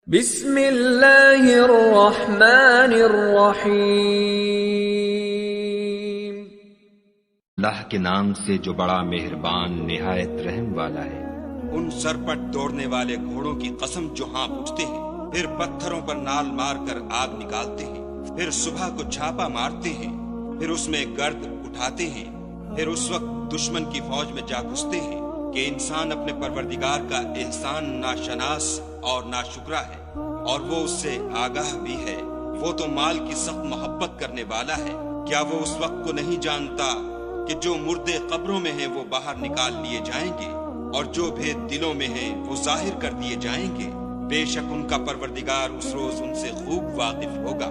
बिस्मिल्लाहिर्रहमानिर्रहीम। अल्लाह के नाम से जो बड़ा मेहरबान निहायत रहम वाला है। उन सरपट दौड़ने वाले घोड़ों की कसम जो हाँफ उठते हैं, फिर पत्थरों पर नाल मारकर आग निकालते हैं, फिर सुबह को छापा मारते हैं, फिर उसमें गर्द उठाते हैं, फिर उस वक्त दुश्मन की फौज में जा घुसते हैं कि इंसान अपने परवरदिगार का एहसान नाशनास और नाशुक्रा है और वो उससे आगाह भी है। वो तो माल की सख्त मोहब्बत करने वाला है। क्या वो उस वक्त को नहीं जानता कि जो मुर्दे कब्रों में हैं वो बाहर निकाल लिए जाएंगे और जो भेद दिलों में हैं वो जाहिर कर दिए जाएंगे। बेशक उनका परवरदिगार उस रोज उनसे खूब वाकिफ होगा।